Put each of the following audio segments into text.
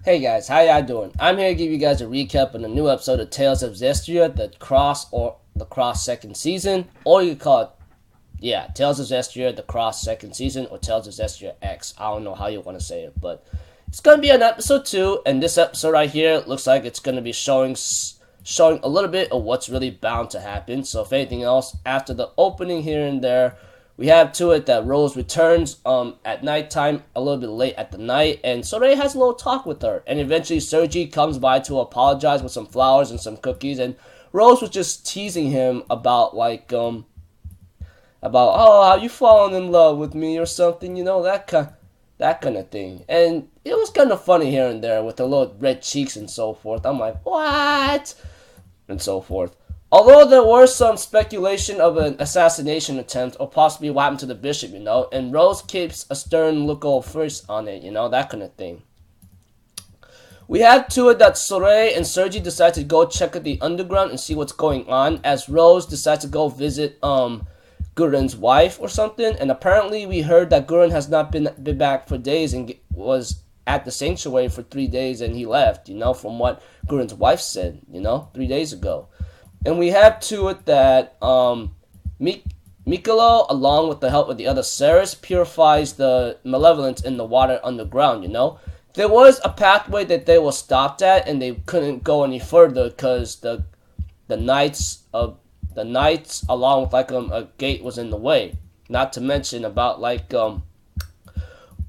Hey guys, how y'all doing? I'm here to give you guys a recap on a new episode of Tales of Zestiria, the Cross second season, or you can call it, Tales of Zestiria, the Cross second season, or Tales of Zestiria X. I don't know how you want to say it, but it's gonna be on episode 2, and this episode right here looks like it's gonna be showing a little bit of what's really bound to happen. So if anything else, after the opening here and there, we have to it that Rose returns at nighttime, a little bit late at the night, and Sorey has a little talk with her. And eventually Sergi comes by to apologize with some flowers and some cookies, and Rose was just teasing him about oh, how you fallen in love with me or something, that kind of thing. And it was kind of funny here and there with the little red cheeks and so forth. I'm like, what? And so forth. Although there was some speculation of an assassination attempt or possibly what happened to the bishop, and Rose keeps a stern look over face on it, that kind of thing. We have to it that Sorey and Sergi decide to go check out the underground and see what's going on, as Rose decides to go visit Gurren's wife or something, and apparently we heard that Gurren has not been back for days and was at the sanctuary for 3 days and he left, from what Gurren's wife said, 3 days ago. And we have to it that Mikolo, along with the help of the other Ceres, purifies the malevolence in the water underground, There was a pathway that they were stopped at and they couldn't go any further because the knights along with a gate was in the way. Not to mention about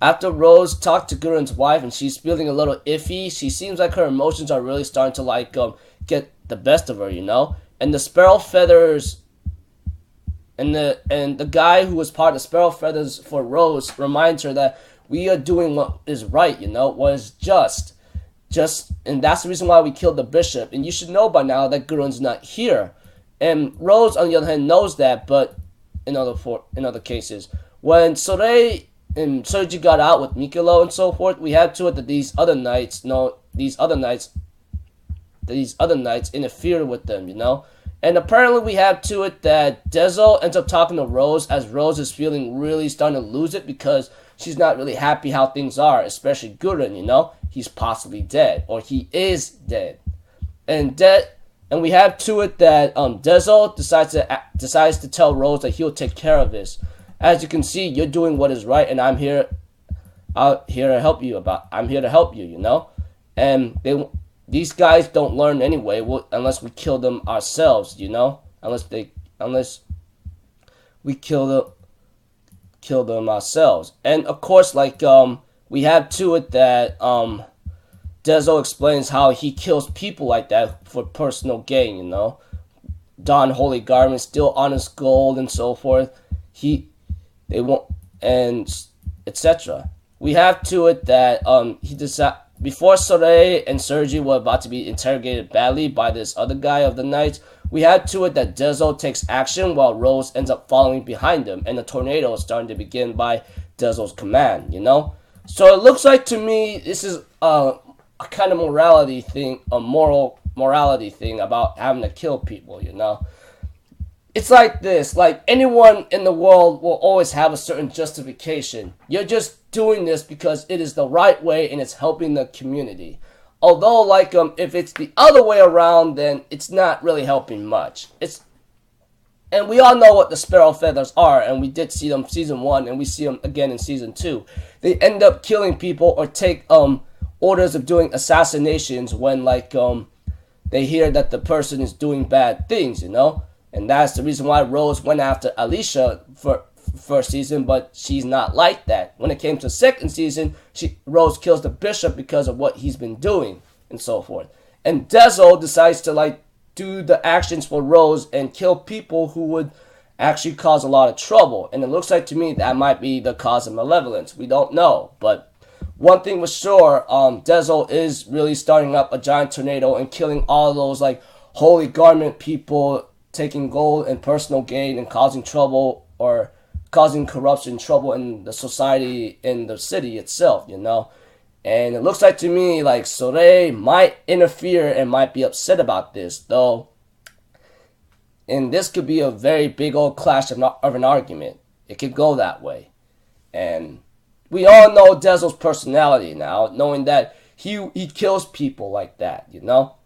after Rose talked to Gurren's wife and she's feeling a little iffy, she seems like her emotions are really starting to get the best of her, And the sparrow feathers and the guy who was part of the sparrow feathers for Rose reminds her that we are doing what is right, what is just. And that's the reason why we killed the bishop. And you should know by now that Gurren's not here. And Rose, on the other hand, knows that, but in other cases, when Sorey and Sergi got out with Mikolo and so forth, we had to it that these other knights interfered with them, And apparently we have to it that Dezo ends up talking to Rose as Rose is feeling really starting to lose it because she's not really happy how things are, especially Gurren, He's possibly dead, or he is dead. And we have to it that Dezo decides to tell Rose that he'll take care of this. As you can see, you're doing what is right, and I'm here to help you. And these guys don't learn anyway, unless we kill them ourselves, Unless we kill them ourselves. And of course, we have to it that Dezo explains how he kills people like that for personal gain, Don holy garments, steal honest gold, and so forth. They won't, and etc. We have to it that before Sorey and Sergi were about to be interrogated badly by this other guy of the night, we had to it that Dezo takes action while Rose ends up following behind him, and the tornado is starting to begin by Dezo's command, So it looks like to me this is a kind of morality thing, a moral morality thing about having to kill people, It's like this, anyone in the world will always have a certain justification. You're just doing this because it is the right way and it's helping the community. Although, if it's the other way around, then it's not really helping much. And we all know what the sparrow feathers are, and we did see them season 1, and we see them again in season 2. They end up killing people or take orders of doing assassinations when they hear that the person is doing bad things, And that's the reason why Rose went after Alicia for first season, but she's not like that. When it came to second season, Rose kills the bishop because of what he's been doing and so forth. And Dezo decides to do the actions for Rose and kill people who would actually cause a lot of trouble. And it looks like to me that might be the cause of malevolence. We don't know, but one thing was sure, Dezo is really starting up a giant tornado and killing all those holy garment people, taking gold and personal gain and causing trouble or causing corruption, trouble in the society, in the city itself, And it looks like to me Sorey might interfere and might be upset about this, though. And this could be a very big old clash of an argument. It could go that way. And we all know Dezo's personality now, knowing that he kills people like that, you know,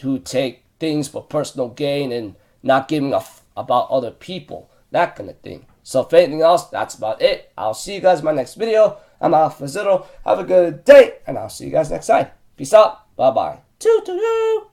who take things for personal gain and not giving a f about other people, that kind of thing. So if anything else, that's about it. I'll see you guys in my next video. I'm Alpha Zero. Have a good day, and I'll see you guys next time. Peace out. Bye bye. Toodaloo.